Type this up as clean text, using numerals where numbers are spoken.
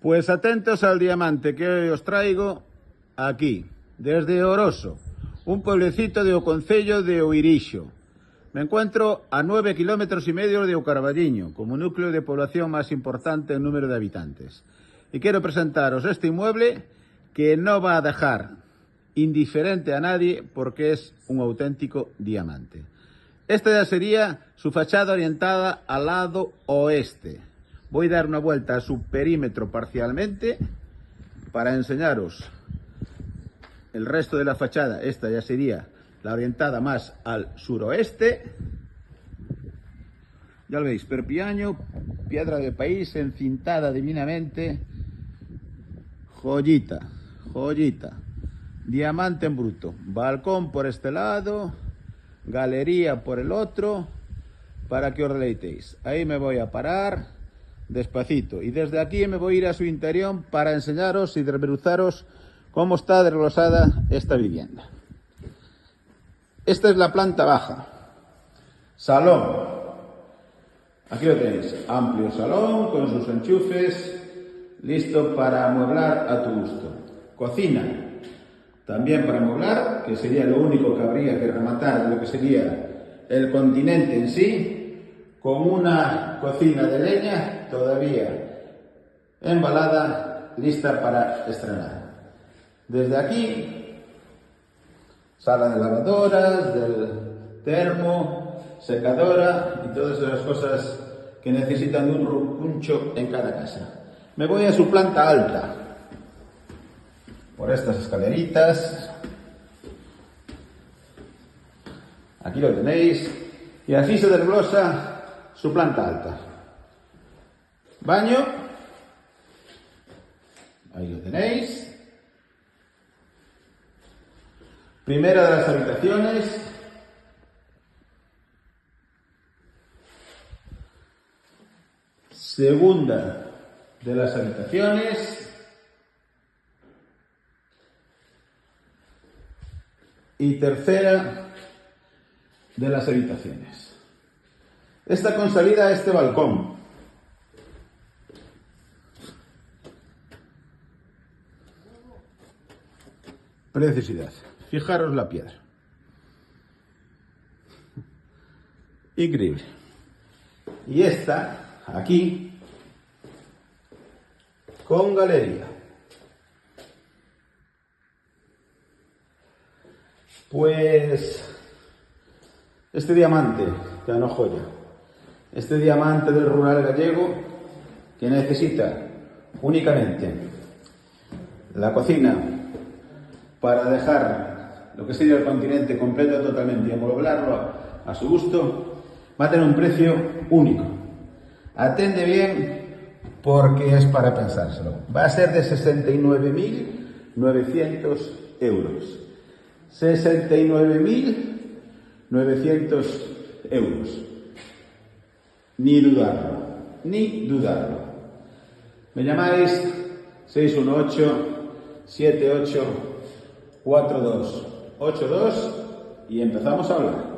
Pues atentos al diamante que hoy os traigo aquí, desde Oroso, un pueblecito de concello de Oirixo. Me encuentro a 9,5 kilómetros de O Carballiño, como núcleo de población más importante en número de habitantes. Y quiero presentaros este inmueble que no va a dejar indiferente a nadie porque es un auténtico diamante. Esta ya sería su fachada orientada al lado oeste. Voy a dar una vuelta a su perímetro parcialmente para enseñaros el resto de la fachada. Esta ya sería la orientada más al suroeste. Ya lo veis, perpiaño, piedra de país, encintada divinamente. Joyita, joyita. Diamante en bruto. Balcón por este lado, galería por el otro, para que os deleitéis. Ahí me voy a parar despacito y desde aquí me voy a ir a su interior para enseñaros y desmenuzaros cómo está desglosada esta vivienda. Esta es la planta baja. Salón. Aquí lo tenéis. Amplio salón con sus enchufes, listo para amueblar a tu gusto. Cocina. También para amueblar, que sería lo único que habría que rematar de lo que sería el continente en sí, con una cocina de leña todavía embalada, lista para estrenar. Desde aquí, sala de lavadoras, del termo, secadora y todas esas cosas que necesitan un runcho en cada casa. Me voy a su planta alta, por estas escaleritas. Aquí lo tenéis. Y así se desglosa su planta alta. Baño. Ahí lo tenéis. Primera de las habitaciones. Segunda de las habitaciones. Y tercera de las habitaciones. Esta con salida a este balcón. Preciosidad. Fijaros la piedra. Increíble. Y esta, aquí, con galería. Pues este diamante, ya no joya, este diamante del rural gallego que necesita únicamente la cocina para dejar lo que sería el continente completo totalmente y amueblarlo a su gusto, va a tener un precio único. Atende bien porque es para pensárselo. Va a ser de 69.900 euros. 69.900 euros. Ni dudarlo, ni dudarlo. Me llamáis 618-784282 y empezamos a hablar.